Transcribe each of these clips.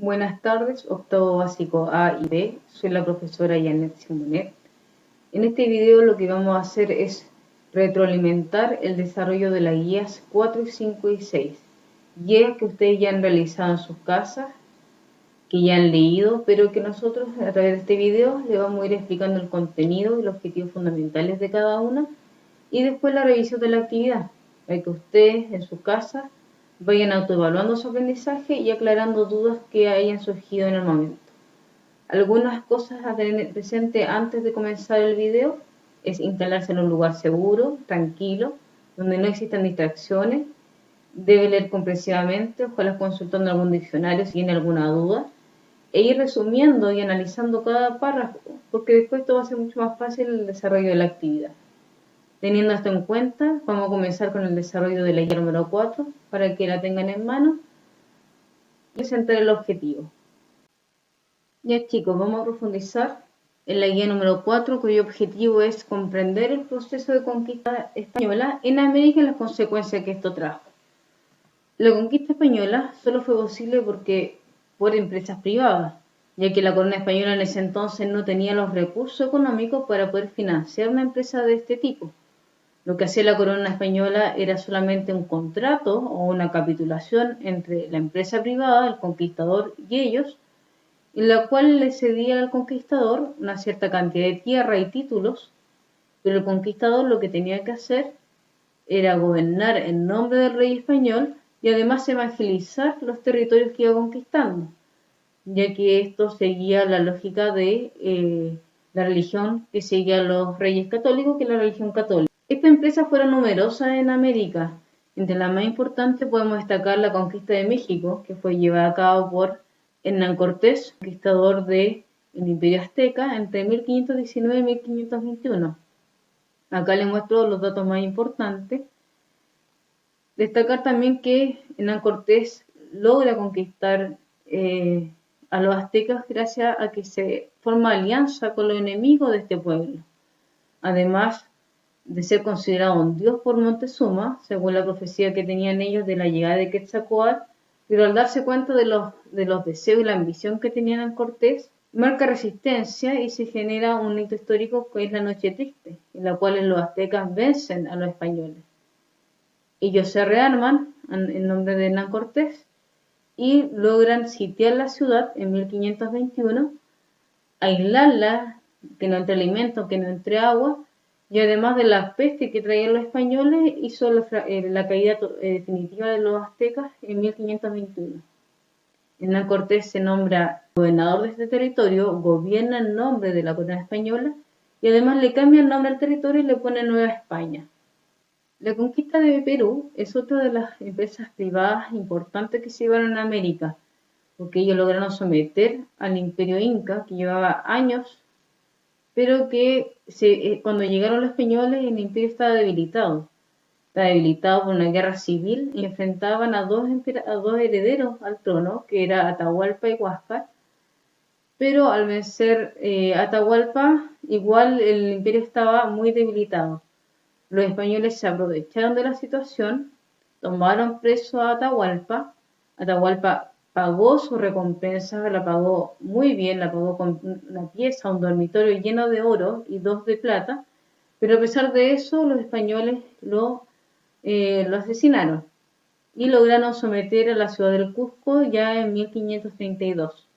Buenas tardes, octavo básico A y B. Soy la profesora Janet Simonet. En este video lo que vamos a hacer es retroalimentar el desarrollo de las guías 4, 5 y 6. Guías que ustedes ya han realizado en sus casas, que ya han leído, pero que nosotros a través de este video les vamos a ir explicando el contenido y los objetivos fundamentales de cada una y después la revisión de la actividad, para que ustedes en su casa vayan autoevaluando su aprendizaje y aclarando dudas que hayan surgido en el momento. Algunas cosas a tener presente antes de comenzar el video es instalarse en un lugar seguro, tranquilo, donde no existan distracciones. Debe leer comprensivamente, ojalá consultando algún diccionario si tiene alguna duda, e ir resumiendo y analizando cada párrafo, porque después esto va a ser mucho más fácil el desarrollo de la actividad. Teniendo esto en cuenta, vamos a comenzar con el desarrollo de la guía número 4 para que la tengan en mano y presentar el objetivo. Ya chicos, vamos a profundizar en la guía número 4, cuyo objetivo es comprender el proceso de conquista española en América y las consecuencias que esto trajo. La conquista española solo fue posible por empresas privadas, ya que la corona española en ese entonces no tenía los recursos económicos para poder financiar una empresa de este tipo. Lo que hacía la corona española era solamente un contrato o una capitulación entre la empresa privada, el conquistador y ellos, en la cual le cedía al conquistador una cierta cantidad de tierra y títulos, pero el conquistador lo que tenía que hacer era gobernar en nombre del rey español y además evangelizar los territorios que iba conquistando, ya que esto seguía la lógica de la religión que seguían los reyes católicos, que es la religión católica. Estas empresas fueron numerosas en América. Entre las más importantes podemos destacar la conquista de México, que fue llevada a cabo por Hernán Cortés, conquistador del Imperio Azteca, entre 1519 y 1521. Acá les muestro los datos más importantes. Destacar también que Hernán Cortés logra conquistar a los aztecas gracias a que se forma alianza con los enemigos de este pueblo. Además de ser considerado un dios por Montezuma, según la profecía que tenían ellos de la llegada de Quetzalcóatl, pero al darse cuenta de los deseos y la ambición que tenían en Cortés, marca resistencia y se genera un hito histórico que es la Noche Triste, en la cual los aztecas vencen a los españoles. Ellos se rearman en nombre de Hernán Cortés y logran sitiar la ciudad en 1521, aislarla, que no entre alimento, que no entre agua, y además de la peste que traían los españoles, hizo la caída definitiva de los aztecas en 1521. Hernán Cortés se nombra gobernador de este territorio, gobierna en nombre de la corona española y además le cambia el nombre al territorio y le pone Nueva España. La conquista de Perú es otra de las empresas privadas importantes que se llevaron a América, porque ellos lograron someter al imperio inca, que llevaba años, pero que cuando llegaron los españoles el imperio estaba debilitado. Estaba debilitado por una guerra civil y enfrentaban a dos herederos al trono, que era Atahualpa y Huáscar, pero al vencer Atahualpa, igual el imperio estaba muy debilitado. Los españoles se aprovecharon de la situación, tomaron preso a Atahualpa. Atahualpa pagó su recompensa, la pagó muy bien, la pagó con una pieza, un dormitorio lleno de oro y 2 de plata, pero a pesar de eso los españoles lo asesinaron y lograron someter a la ciudad del Cusco ya en 1532.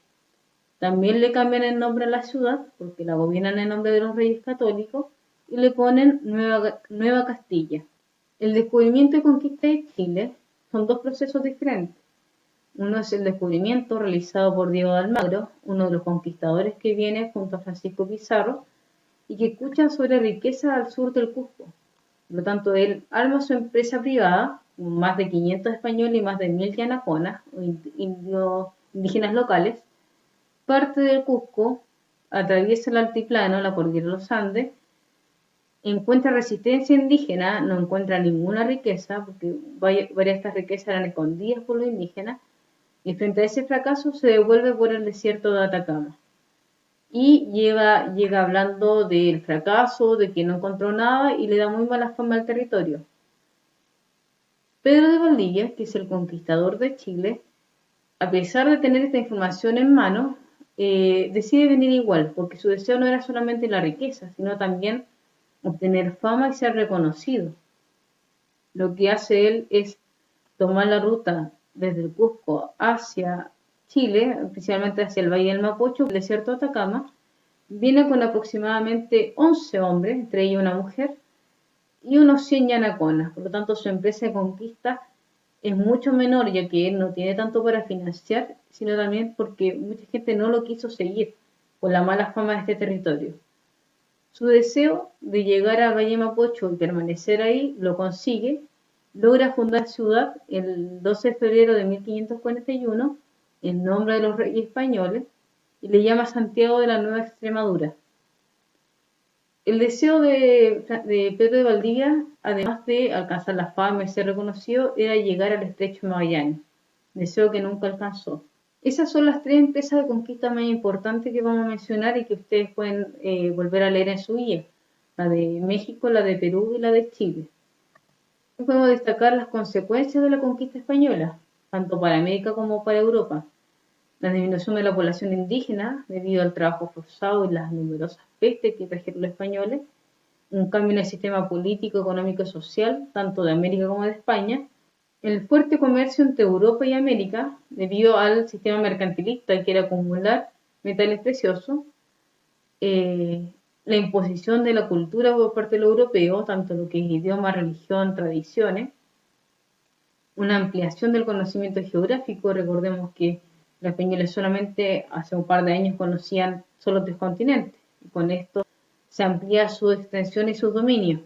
También le cambian el nombre a la ciudad porque la gobiernan en nombre de los reyes católicos y le ponen Nueva Castilla. El descubrimiento y conquista de Chile son dos procesos diferentes. Uno es el descubrimiento realizado por Diego de Almagro, uno de los conquistadores que viene junto a Francisco Pizarro y que escucha sobre riquezas al sur del Cusco. Por lo tanto, él arma su empresa privada, con más de 500 españoles y más de 1000 yanaconas, o indígenas locales, parte del Cusco, atraviesa el altiplano, la cordillera de los Andes, encuentra resistencia indígena, no encuentra ninguna riqueza, porque varias de estas riquezas eran escondidas por los indígenas, y frente a ese fracaso se devuelve por el desierto de Atacama. Y llega hablando del fracaso, de que no encontró nada y le da muy mala fama al territorio. Pedro de Valdivia, que es el conquistador de Chile, A pesar de tener esta información en mano, decide venir igual, porque su deseo no era solamente la riqueza, sino también obtener fama y ser reconocido. Lo que hace él es tomar la ruta desde el Cusco hacia Chile, principalmente hacia el Valle del Mapocho, el desierto de Atacama. Viene con aproximadamente 11 hombres, entre ellos una mujer, y unos 100 yanaconas. Por lo tanto, su empresa de conquista es mucho menor, ya que él no tiene tanto para financiar, sino también porque mucha gente no lo quiso seguir por la mala fama de este territorio. Su deseo de llegar a Valle Mapocho y permanecer ahí lo consigue. Logra fundar ciudad el 12 de febrero de 1541 en nombre de los reyes españoles y le llama Santiago de la Nueva Extremadura. El deseo de Pedro de Valdivia, además de alcanzar la fama y ser reconocido, era llegar al Estrecho de Magallanes, deseo que nunca alcanzó. Esas son las 3 empresas de conquista más importantes que vamos a mencionar y que ustedes pueden volver a leer en su guía, la de México, la de Perú y la de Chile. Podemos destacar las consecuencias de la conquista española, tanto para América como para Europa. La disminución de la población indígena debido al trabajo forzado y las numerosas pestes que trajeron los españoles, un cambio en el sistema político, económico y social, tanto de América como de España, el fuerte comercio entre Europa y América debido al sistema mercantilista que era acumular metales preciosos, la imposición de la cultura por parte de los europeos, tanto lo que es idioma, religión, tradiciones, una ampliación del conocimiento geográfico. Recordemos que los españoles solamente hace un par de años conocían solo 3 continentes, y con esto se amplía su extensión y su dominio.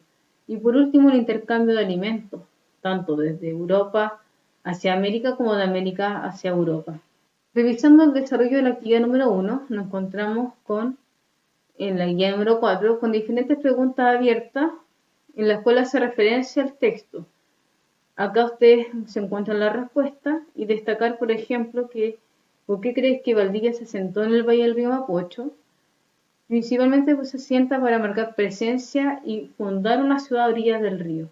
Y por último, el intercambio de alimentos, tanto desde Europa hacia América como de América hacia Europa. Revisando el desarrollo de la actividad número 1, nos encontramos en la guía número 4, con diferentes preguntas abiertas en las cuales hace referencia al texto. Acá ustedes se encuentran la respuesta y destacar, por ejemplo, ¿por qué crees que Valdivia se asentó en el Valle del Río Mapocho? Principalmente pues, se asienta para marcar presencia y fundar una ciudad a orillas del río.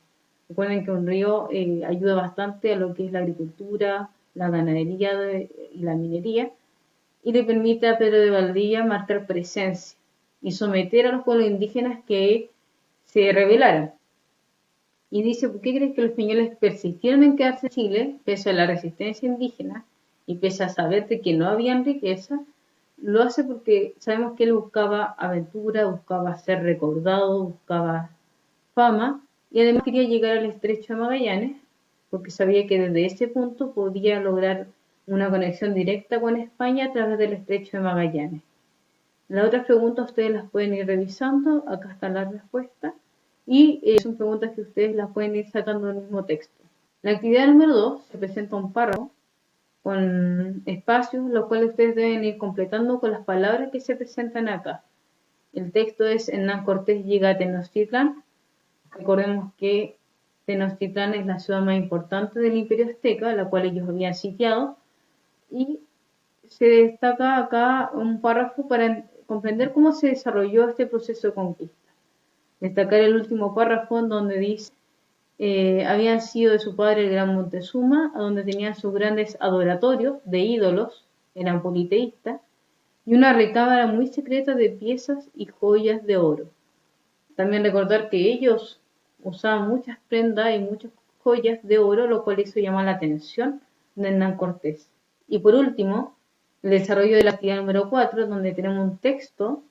Recuerden que un río ayuda bastante a lo que es la agricultura, la ganadería y la minería, y le permite a Pedro de Valdivia marcar presencia y someter a los pueblos indígenas que se rebelaran. Y dice, ¿por qué crees que los españoles persistieron en quedarse en Chile, pese a la resistencia indígena y pese a saber de que no había riqueza? Lo hace porque sabemos que él buscaba aventura, buscaba ser recordado, buscaba fama y además quería llegar al Estrecho de Magallanes porque sabía que desde ese punto podía lograr una conexión directa con España a través del Estrecho de Magallanes. Las otras preguntas ustedes las pueden ir revisando, acá están las respuestas y son preguntas que ustedes las pueden ir sacando del mismo texto. La actividad número 2 se presenta un párrafo con espacios, los cuales ustedes deben ir completando con las palabras que se presentan acá. El texto es: Hernán Cortés llega a Tenochtitlán. Recordemos que Tenochtitlán es la ciudad más importante del Imperio Azteca, la cual ellos habían sitiado, y se destaca acá un párrafo para comprender cómo se desarrolló este proceso de conquista. Destacar el último párrafo en donde dice habían sido de su padre el gran Montezuma, a donde tenían sus grandes adoratorios de ídolos, eran politeístas, y una recámara muy secreta de piezas y joyas de oro. También recordar que ellos usaban muchas prendas y muchas joyas de oro, lo cual hizo llamar la atención de Hernán Cortés. Y por último, el desarrollo de la actividad número 4, donde tenemos un texto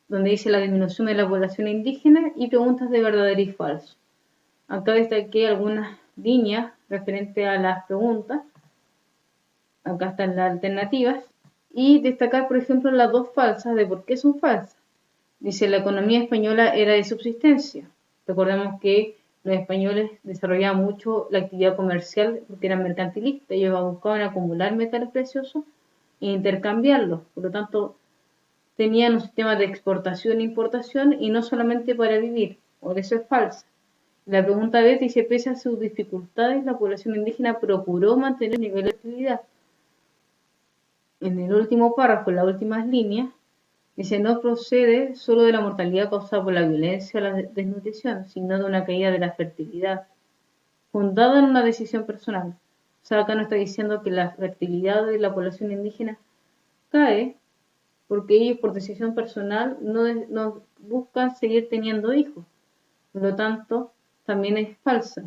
donde dice la disminución de la población indígena y preguntas de verdadero y falso. Acá destaqué algunas líneas referentes a las preguntas. Acá están las alternativas. Y destacar, por ejemplo, las 2 falsas de por qué son falsas. Dice, la economía española era de subsistencia. Recordemos que los españoles desarrollaban mucho la actividad comercial porque eran mercantilistas. Ellos buscaban acumular metales preciosos e intercambiarlos. Por lo tanto, tenían un sistema de exportación e importación y no solamente para vivir. Por eso es falsa. La pregunta B dice, pese a sus dificultades, la población indígena procuró mantener el nivel de actividad. En el último párrafo, en las últimas líneas, dice, no procede solo de la mortalidad causada por la violencia o la desnutrición, sino de una caída de la fertilidad, fundada en una decisión personal. O sea, acá nos está diciendo que la fertilidad de la población indígena cae porque ellos por decisión personal no buscan seguir teniendo hijos. Por lo tanto, también es falsa.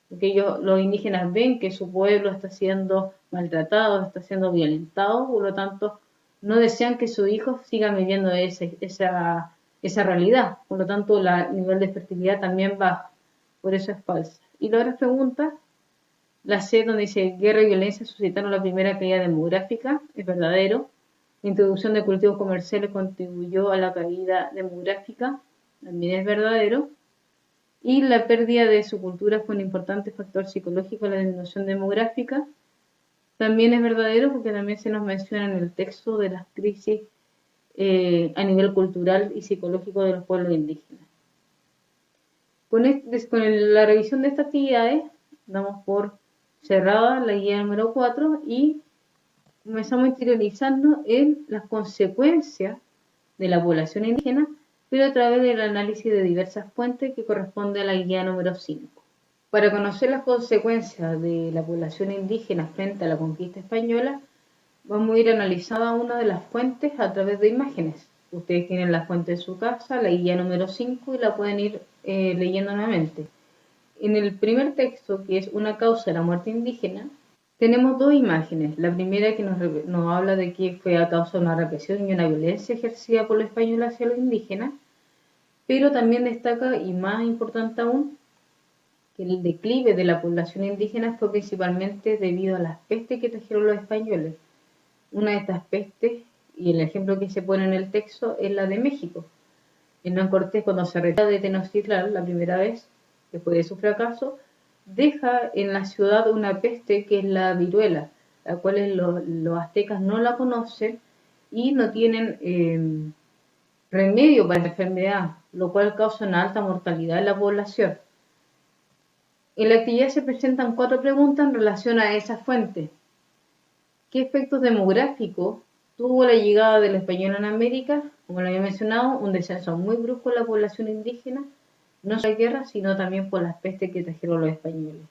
Porque los indígenas ven que su pueblo está siendo maltratado, está siendo violentado, por lo tanto, no desean que sus hijos sigan viviendo esa realidad. Por lo tanto, el nivel de fertilidad también baja. Por eso es falsa. Y la otra pregunta, la C, donde dice guerra y violencia suscitaron la primera caída demográfica, es verdadero. La introducción de cultivos comerciales contribuyó a la caída demográfica, también es verdadero. Y la pérdida de su cultura fue un importante factor psicológico en la disminución demográfica. También es verdadero porque también se nos menciona en el texto de las crisis a nivel cultural y psicológico de los pueblos indígenas. Con la revisión de estas actividades, damos por cerrada la guía número 4 y comenzamos a interiorizarnos en las consecuencias de la población indígena, pero a través del análisis de diversas fuentes que corresponde a la guía número 5. Para conocer las consecuencias de la población indígena frente a la conquista española, vamos a ir analizando una de las fuentes a través de imágenes. Ustedes tienen la fuente en su casa, la guía número 5, y la pueden ir leyendo nuevamente. En el primer texto, que es una causa de la muerte indígena, tenemos dos imágenes. La primera que nos habla de que fue a causa de una represión y una violencia ejercida por los españoles hacia los indígenas, pero también destaca, y más importante aún, que el declive de la población indígena fue principalmente debido a las pestes que trajeron los españoles. Una de estas pestes, y el ejemplo que se pone en el texto, es la de México. Hernán Cortés, cuando se retira de Tenochtitlan la primera vez, después de su fracaso, deja en la ciudad una peste que es la viruela, la cual los aztecas no la conocen y no tienen remedio para la enfermedad, lo cual causa una alta mortalidad en la población. En la actividad se presentan 4 preguntas en relación a esa fuente. ¿Qué efectos demográficos tuvo la llegada del español en América? Como lo había mencionado, un descenso muy brusco en la población indígena, no solo la guerra, sino también por las pestes que trajeron los españoles.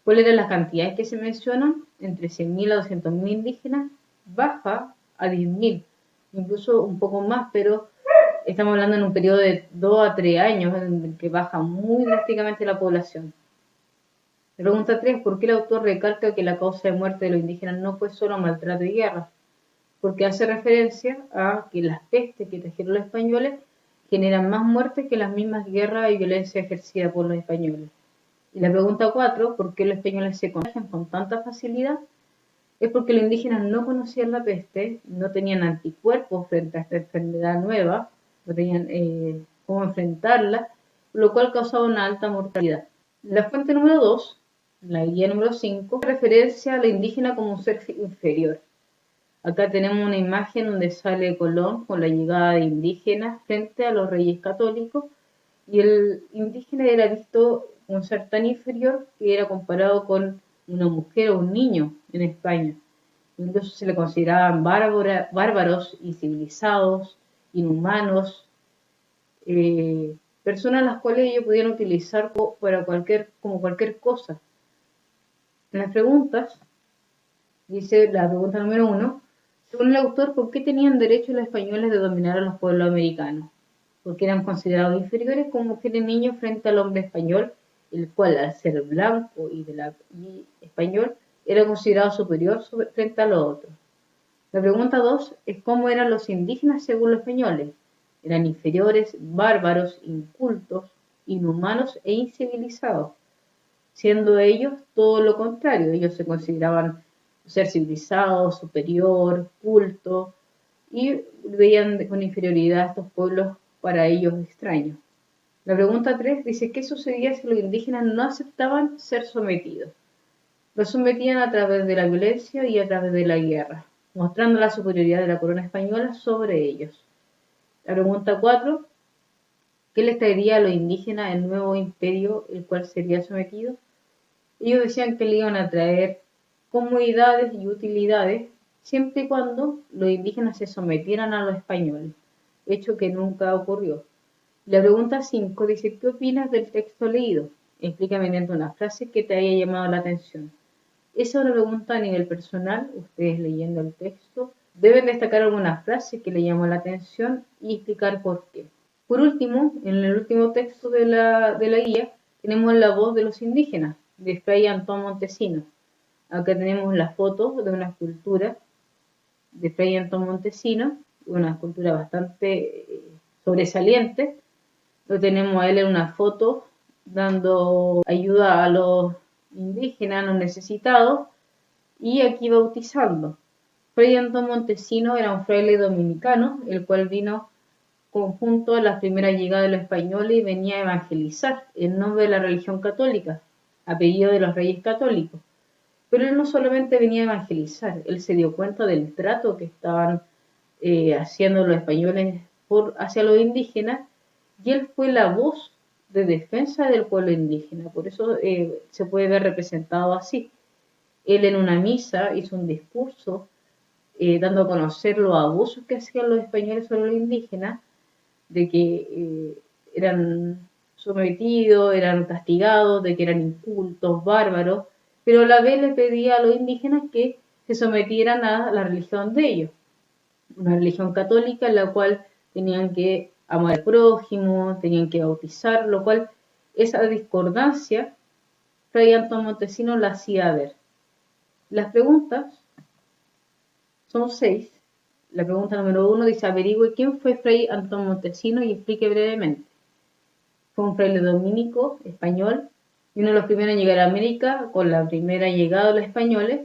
¿Cuáles eran las cantidades que se mencionan? Entre 100.000 a 200.000 indígenas, baja a 10.000, incluso un poco más, pero estamos hablando en un periodo de 2 a 3 años en el que baja muy drásticamente la población. Pregunta 3. ¿Por qué el autor recalca que la causa de muerte de los indígenas no fue solo maltrato y guerra? Porque hace referencia a que las pestes que trajeron los españoles generan más muertes que las mismas guerras y violencia ejercidas por los españoles. Y la pregunta 4. ¿Por qué los españoles se contagian con tanta facilidad? Es porque los indígenas no conocían la peste, no tenían anticuerpos frente a esta enfermedad nueva, no tenían cómo enfrentarla, lo cual causaba una alta mortalidad. La fuente número 2, la guía número 5, hace referencia a la indígena como un ser inferior. Acá tenemos una imagen donde sale Colón con la llegada de indígenas frente a los reyes católicos, y el indígena era visto como un ser tan inferior que era comparado con una mujer o un niño en España. Incluso se le consideraban bárbaros, incivilizados, inhumanos, personas a las cuales ellos pudieran utilizar como cualquier cosa. En las preguntas, dice la pregunta número 1, según el autor, ¿por qué tenían derecho los españoles de dominar a los pueblos americanos? Porque eran considerados inferiores como mujeres y niños frente al hombre español, el cual al ser blanco y español era considerado superior frente a los otros. La pregunta 2 es cómo eran los indígenas según los españoles. Eran inferiores, bárbaros, incultos, inhumanos e incivilizados, siendo ellos todo lo contrario. Ellos se consideraban ser civilizados, superior, culto, y veían con inferioridad a estos pueblos para ellos extraños. La pregunta 3 dice, ¿qué sucedía si los indígenas no aceptaban ser sometidos? Los sometían a través de la violencia y a través de la guerra, mostrando la superioridad de la corona española sobre ellos. La pregunta 4, ¿qué les traería a los indígenas el nuevo imperio, el cual sería sometido? Ellos decían que le iban a traer comodidades y utilidades siempre y cuando los indígenas se sometieran a los españoles, hecho que nunca ocurrió. La pregunta 5 dice, ¿qué opinas del texto leído? Explica mediante una frase que te haya llamado la atención. Esa es una pregunta a nivel personal, ustedes leyendo el texto deben destacar algunas frases que le llamó la atención y explicar por qué. Por último, en el último texto de la guía, tenemos la voz de los indígenas, de Fray Antón Montesinos. Acá tenemos la foto de una escultura de Fray Antón Montesinos, una escultura bastante sobresaliente. Lo tenemos a él en una foto dando ayuda a los indígenas, a los necesitados, y aquí bautizando. Fray Antón Montesinos era un fraile dominicano, el cual vino conjunto a la primera llegada de los españoles y venía a evangelizar en nombre de la religión católica, a pedido de los reyes católicos. Pero él no solamente venía a evangelizar, él se dio cuenta del trato que estaban haciendo los españoles hacia los indígenas, y él fue la voz de defensa del pueblo indígena. Por eso se puede ver representado así. Él en una misa hizo un discurso dando a conocer los abusos que hacían los españoles sobre los indígenas, de que eran sometidos, eran castigados, de que eran incultos, bárbaros, pero a la vez le pedía a los indígenas que se sometieran a la religión de ellos, una religión católica en la cual tenían que amar al prójimo, tenían que bautizar, lo cual esa discordancia Fray Antón Montesinos la hacía ver. Las preguntas son 6. La pregunta número 1 dice: averigüe quién fue Fray Antón Montesinos y explique brevemente. Fue un fraile dominico español y uno de los primeros en llegar a América con la primera llegada de los españoles,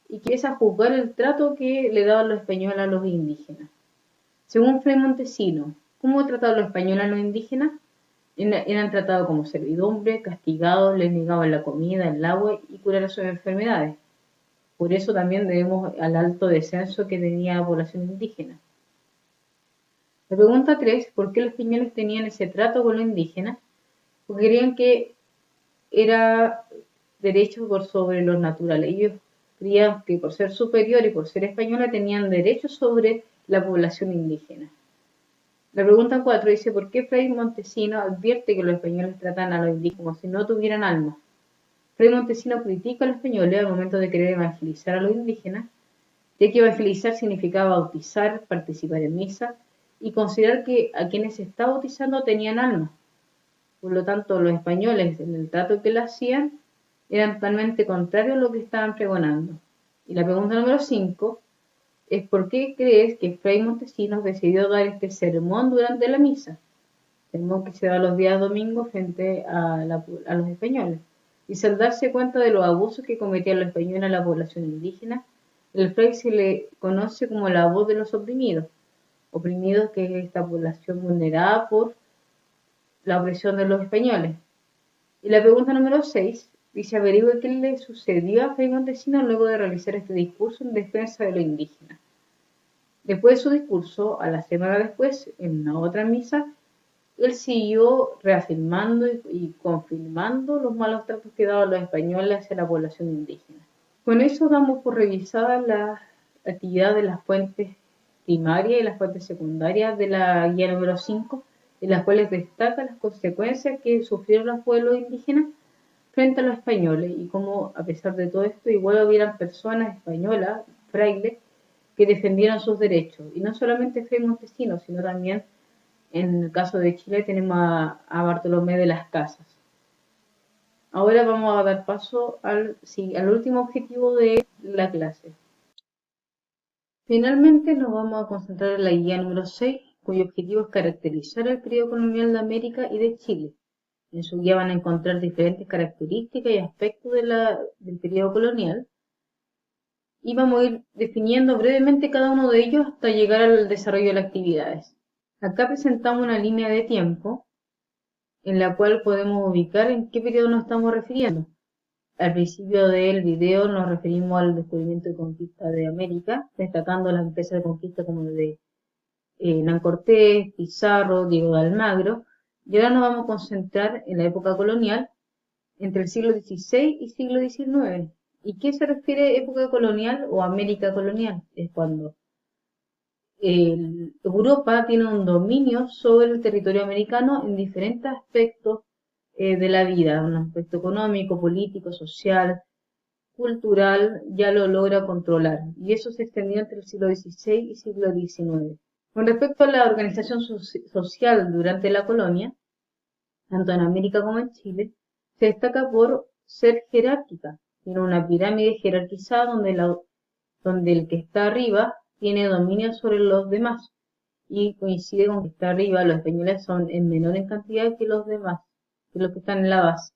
y que es a juzgar el trato que le daban los españoles a los indígenas. Según Fray Montesinos, ¿cómo trataban los españoles a los indígenas? Eran tratados como servidumbre, castigados, les negaban la comida, el agua y curaron sus enfermedades. Por eso también debemos al alto descenso que tenía la población indígena. La pregunta 3, ¿por qué los españoles tenían ese trato con los indígenas? Porque creían que era derecho por sobre los naturales. Ellos creían que por ser superior y por ser españoles tenían derechos sobre la población indígena. La pregunta 4 dice: ¿por qué Fray Montesinos advierte que los españoles tratan a los indígenas como si no tuvieran alma? Fray Montesinos critica a los españoles al momento de querer evangelizar a los indígenas, ya que evangelizar significaba bautizar, participar en misa y considerar que a quienes se está bautizando tenían alma. Por lo tanto, los españoles, en el trato que le hacían, eran totalmente contrarios a lo que estaban pregonando. Y la pregunta número 5 es: ¿por qué crees que Fray Montesinos decidió dar este sermón durante la misa? Sermón que se da los días domingos frente a los españoles. Y al darse cuenta de los abusos que cometían los españoles a la población indígena, el fray se le conoce como la voz de los oprimidos, que es esta población vulnerada por la opresión de los españoles. Y la pregunta número 6 dice: averigüe qué le sucedió a Fray Montesinos luego de realizar este discurso en defensa de los indígenas. Después de su discurso, a la semana después, en una otra misa, él siguió reafirmando y confirmando los malos tratos que daban los españoles hacia la población indígena. Con eso damos por revisada la actividad de las fuentes primarias y las fuentes secundarias de la guía número 5, en las cuales destaca las consecuencias que sufrieron los pueblos indígenas frente a los españoles, y cómo, a pesar de todo esto, igual hubieran personas españolas, frailes, que defendieron sus derechos. Y no solamente Fray Montesinos, sino también, en el caso de Chile, tenemos a Bartolomé de las Casas. Ahora vamos a dar paso al último objetivo de la clase. Finalmente nos vamos a concentrar en la guía número 6, cuyo objetivo es caracterizar el periodo colonial de América y de Chile. En su guía van a encontrar diferentes características y aspectos del periodo colonial, y vamos a ir definiendo brevemente cada uno de ellos hasta llegar al desarrollo de las actividades. Acá presentamos una línea de tiempo en la cual podemos ubicar en qué periodo nos estamos refiriendo. Al principio del video nos referimos al descubrimiento y conquista de América, destacando las empresas de conquista como de Hernán Cortés, Pizarro, Diego de Almagro, y ahora nos vamos a concentrar en la época colonial entre el siglo XVI y siglo XIX. ¿Y qué se refiere a época colonial o América colonial? Es cuando Europa tiene un dominio sobre el territorio americano en diferentes aspectos de la vida, un aspecto económico, político, social, cultural ya lo logra controlar, y eso se extendió entre el siglo XVI y siglo XIX. Con respecto a la organización social durante la colonia, tanto en América como en Chile, se destaca por ser jerárquica. Tiene una pirámide jerarquizada donde el que está arriba tiene dominio sobre los demás, y coincide con que está arriba, los españoles son en menor en cantidad que los demás, que los que están en la base.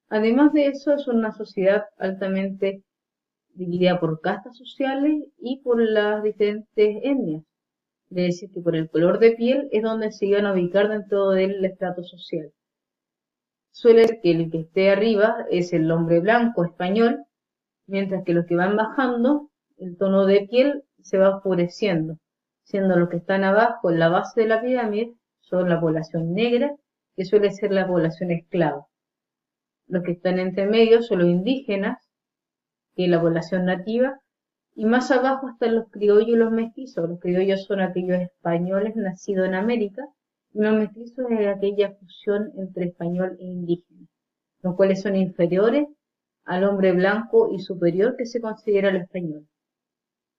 Además de eso, es una sociedad altamente dividida por castas sociales y por las diferentes etnias. Es decir, que por el color de piel es donde se iban a ubicar dentro del estrato social. Suele ser que el que esté arriba es el hombre blanco español, mientras que los que van bajando, el tono de piel se va oscureciendo, siendo los que están abajo en la base de la pirámide son la población negra, que suele ser la población esclava. Los que están entre medio son los indígenas, que es la población nativa, y más abajo están los criollos y los mestizos. Los criollos son aquellos españoles nacidos en América, y los mestizos es aquella fusión entre español e indígena, los cuales son inferiores al hombre blanco y superior que se considera el español.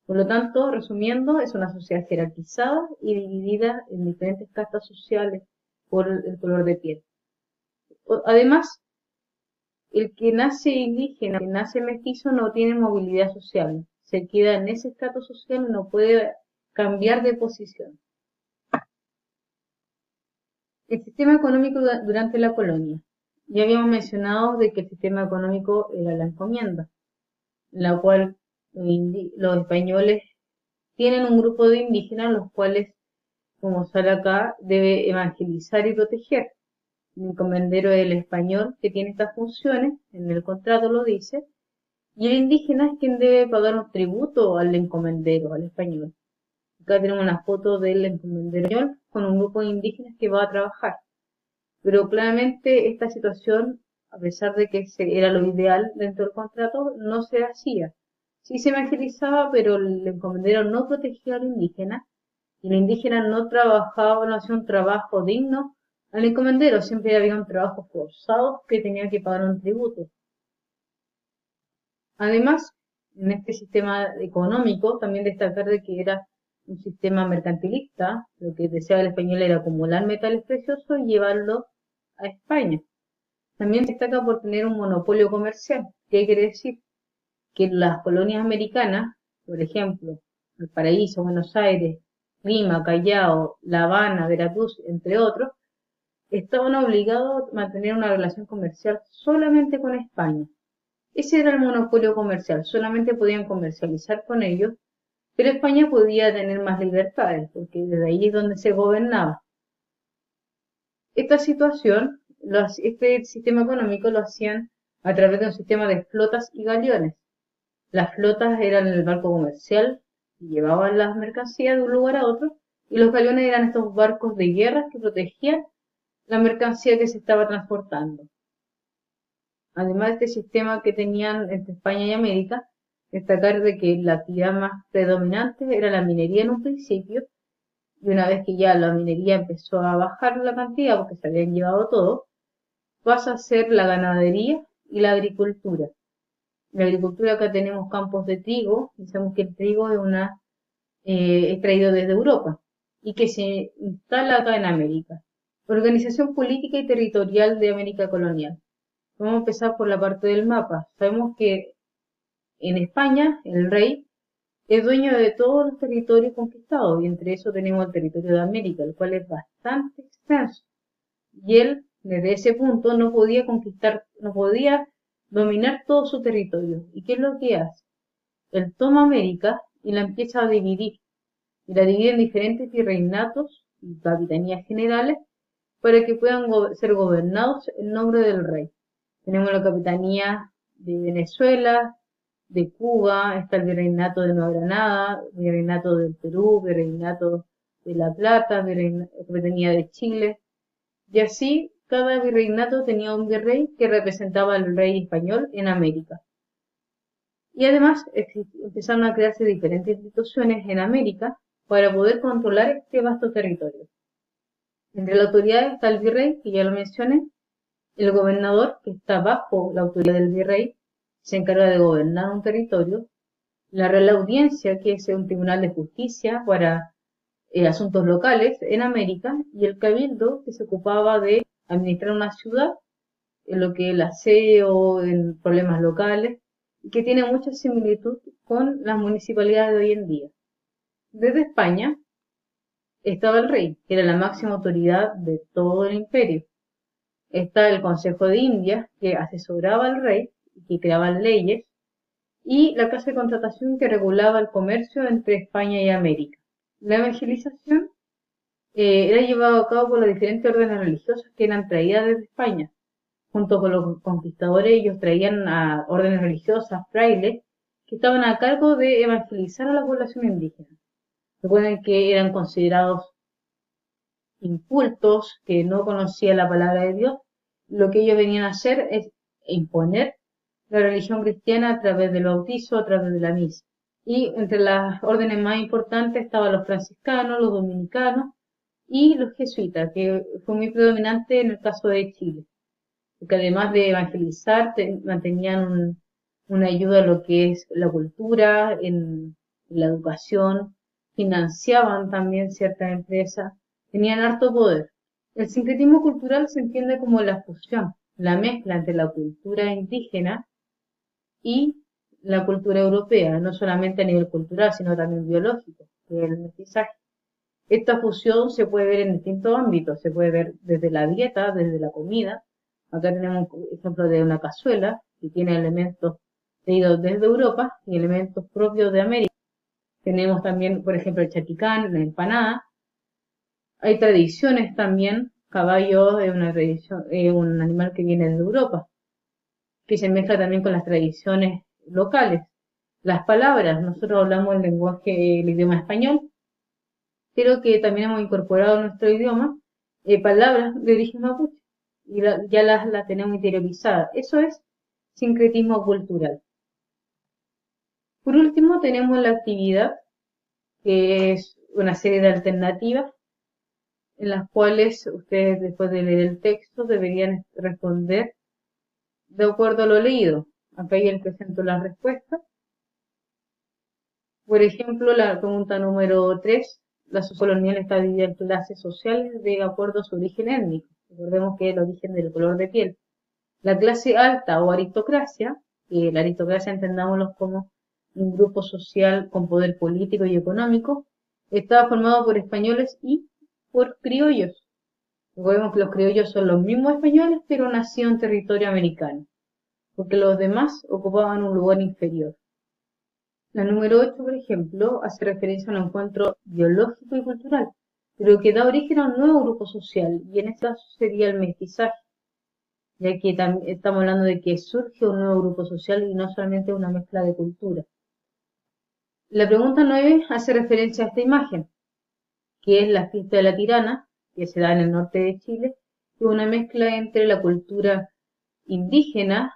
Por lo tanto, resumiendo, es una sociedad jerarquizada y dividida en diferentes castas sociales por el color de piel. Además, el que nace indígena, el que nace mestizo, no tiene movilidad social. Se queda en ese estrato social y no puede cambiar de posición. El sistema económico durante la colonia. Ya habíamos mencionado de que el sistema económico era la encomienda, en la cual los españoles tienen un grupo de indígenas, los cuales, como sale acá, debe evangelizar y proteger. El encomendero es el español que tiene estas funciones, en el contrato lo dice, y el indígena es quien debe pagar un tributo al encomendero, al español. Acá tenemos una foto del encomendero español con un grupo de indígenas que va a trabajar. Pero claramente esta situación, a pesar de que era lo ideal dentro del contrato, no se hacía. Sí se evangelizaba, pero el encomendero no protegía al indígena, y el indígena no trabajaba, no hacía un trabajo digno al encomendero, siempre había un trabajo forzado que tenía que pagar un tributo. Además, en este sistema económico, también destacar de que era un sistema mercantilista, lo que deseaba el español era acumular metales preciosos y llevarlo a España. También destaca por tener un monopolio comercial. ¿Qué quiere decir? Que las colonias americanas, por ejemplo, Valparaíso, Buenos Aires, Lima, Callao, La Habana, Veracruz, entre otros, estaban obligados a mantener una relación comercial solamente con España. Ese era el monopolio comercial, solamente podían comercializar con ellos, pero España podía tener más libertades, porque desde ahí es donde se gobernaba. Esta situación, este sistema económico lo hacían a través de un sistema de flotas y galeones. Las flotas eran el barco comercial que llevaban las mercancías de un lugar a otro, y los galeones eran estos barcos de guerra que protegían la mercancía que se estaba transportando. Además de este sistema que tenían entre España y América, destacar de que la actividad más predominante era la minería en un principio, y una vez que ya la minería empezó a bajar la cantidad porque se habían llevado todo, pasa a ser la ganadería y la agricultura. En la agricultura acá tenemos campos de trigo, y sabemos que el trigo es traído desde Europa y que se instala acá en América. Organización política y territorial de América colonial. Vamos a empezar por la parte del mapa. Sabemos que en España el rey es dueño de todos los territorios conquistados, y entre eso tenemos el territorio de América, el cual es bastante extenso. Y él, desde ese punto, no podía conquistar, no podía dominar todo su territorio. ¿Y qué es lo que hace? Él toma América y la empieza a dividir. Y la divide en diferentes virreinatos y capitanías generales para que puedan ser gobernados en nombre del rey. Tenemos la capitanía de Venezuela, de Cuba, está el virreinato de Nueva Granada, virreinato del Perú, virreinato de La Plata, capitanía de Chile, y así cada virreinato tenía un virrey que representaba al rey español en América. Y además empezaron a crearse diferentes instituciones en América para poder controlar este vasto territorio. Entre la autoridad está el virrey, que ya lo mencioné, el gobernador, que está bajo la autoridad del virrey, se encarga de gobernar un territorio, la Real Audiencia, que es un tribunal de justicia para asuntos locales en América, y el Cabildo, que se ocupaba de administrar una ciudad, en lo que es el aseo, en problemas locales, y que tiene mucha similitud con las municipalidades de hoy en día. Desde España estaba el rey, que era la máxima autoridad de todo el imperio. Está el Consejo de Indias, que asesoraba al rey y que creaba leyes, y la Casa de Contratación, que regulaba el comercio entre España y América. La evangelización era llevada a cabo por las diferentes órdenes religiosas que eran traídas desde España. Junto con los conquistadores, ellos traían a órdenes religiosas, frailes, que estaban a cargo de evangelizar a la población indígena. Recuerden que eran considerados incultos, que no conocían la palabra de Dios. Lo que ellos venían a hacer es imponer la religión cristiana a través del bautizo, a través de la misa. Y entre las órdenes más importantes estaban los franciscanos, los dominicanos y los jesuitas, que fue muy predominante en el caso de Chile, porque además de evangelizar, mantenían una ayuda a lo que es la cultura, en la educación, financiaban también ciertas empresas, tenían harto poder. El sincretismo cultural se entiende como la fusión, la mezcla entre la cultura indígena y la cultura europea, no solamente a nivel cultural, sino también biológico, que es el mestizaje. Esta fusión se puede ver en distintos ámbitos, se puede ver desde la dieta, desde la comida. Acá tenemos un ejemplo de una cazuela que tiene elementos traídos desde Europa y elementos propios de América. Tenemos también, por ejemplo, el chaquicán, la empanada. Hay tradiciones también. Caballo es una tradición, un animal que viene de Europa, que se mezcla también con las tradiciones locales. Las palabras, nosotros hablamos el lenguaje, el idioma español, pero que también hemos incorporado en nuestro idioma palabras de origen mapuche y ya las tenemos interiorizadas. Eso es sincretismo cultural. Por último, tenemos la actividad, que es una serie de alternativas en las cuales ustedes, después de leer el texto, deberían responder de acuerdo a lo leído. Acá yo les presento las respuestas. Por ejemplo, la pregunta número 3, la sociología colonial está dividida en clases sociales de acuerdo a su origen étnico. Recordemos que es el origen del color de piel. La clase alta o aristocracia, que la aristocracia entendámoslo como un grupo social con poder político y económico, estaba formado por españoles y por criollos. Recordemos que los criollos son los mismos españoles, pero nacidos en territorio americano, porque los demás ocupaban un lugar inferior. La número 8, por ejemplo, hace referencia a un encuentro biológico y cultural, pero que da origen a un nuevo grupo social, y en este caso sería el mestizaje, ya que estamos hablando de que surge un nuevo grupo social y no solamente una mezcla de cultura. La pregunta 9 hace referencia a esta imagen, que es la fiesta de la tirana, que se da en el norte de Chile, que es una mezcla entre la cultura indígena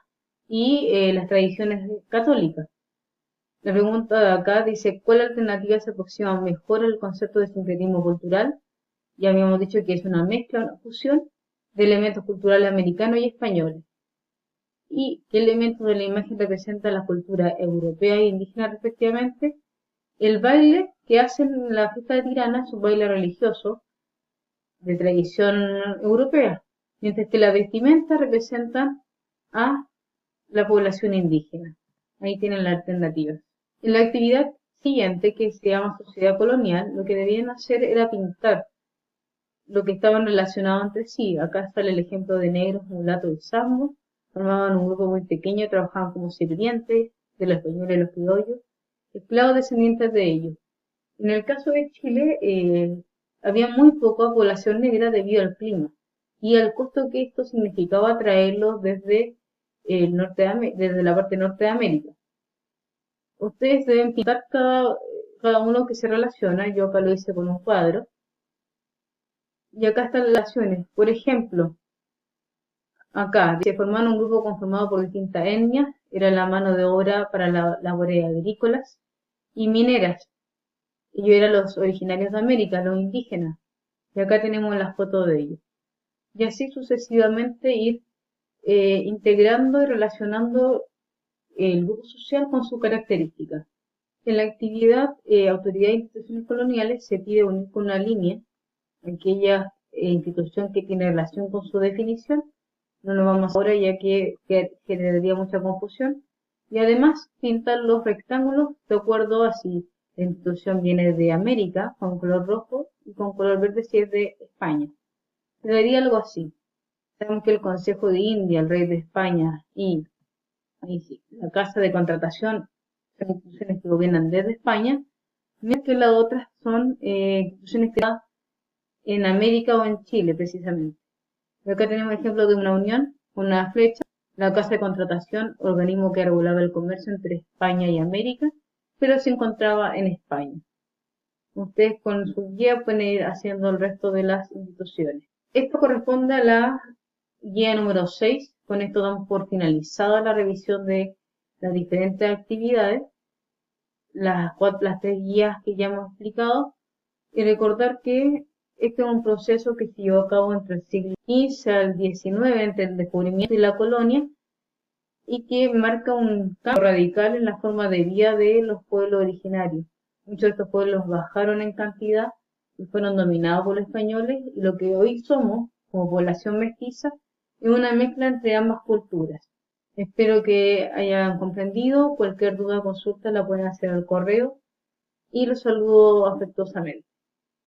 y las tradiciones católicas. La pregunta de acá dice, ¿cuál alternativa se aproxima mejor al concepto de sincretismo cultural? Ya habíamos dicho que es una mezcla, una fusión de elementos culturales americanos y españoles. ¿Y qué elementos de la imagen representan la cultura europea e indígena respectivamente? El baile que hacen en la fiesta de Tirana es un baile religioso de tradición europea, mientras que la vestimenta representa a la población indígena. Ahí tienen las alternativas. En la actividad siguiente, que se llama sociedad colonial, lo que debían hacer era pintar lo que estaban relacionados entre sí. Acá sale el ejemplo de negros, mulatos y zambos. Formaban un grupo muy pequeño y trabajaban como sirvientes de los españoles y los criollos, esclavos descendientes de ellos. En el caso de Chile, había muy poca población negra debido al clima y al costo que esto significaba traerlos desde desde la parte norte de América. Ustedes deben pintar cada uno que se relaciona. Yo acá lo hice con un cuadro. Y acá están las relaciones. Por ejemplo, acá se formaron un grupo conformado por distintas etnias. Era la mano de obra para labores agrícolas y mineras. Ellos eran los originarios de América, los indígenas. Y acá tenemos las fotos de ellos. Y así sucesivamente ir integrando y relacionando el grupo social con sus características. En la actividad Autoridad de Instituciones Coloniales se pide unir con una línea aquella institución que tiene relación con su definición. No nos vamos ahora ya que generaría mucha confusión. Y además pintar los rectángulos de acuerdo a si la institución viene de América con color rojo y con color verde si es de España. Quedaría algo así. Sabemos que el Consejo de India, el Rey de España y ahí sí, la Casa de Contratación son instituciones que gobiernan desde España, mientras que las otras son instituciones creadas en América o en Chile precisamente. Y acá tenemos el ejemplo de una unión, una flecha, la Casa de Contratación, organismo que regulaba el comercio entre España y América, pero se encontraba en España. Ustedes con su guía pueden ir haciendo el resto de las instituciones. Esto corresponde a la guía número 6. Con esto damos por finalizada la revisión de las diferentes actividades, las 3 guías que ya hemos explicado, y recordar que este es un proceso que se llevó a cabo entre el siglo XV al XIX, entre el descubrimiento y la colonia, y que marca un cambio radical en la forma de vida de los pueblos originarios. Muchos de estos pueblos bajaron en cantidad y fueron dominados por los españoles, y lo que hoy somos, como población mestiza, es una mezcla entre ambas culturas. Espero que hayan comprendido. Cualquier duda o consulta la pueden hacer al correo y los saludo afectuosamente.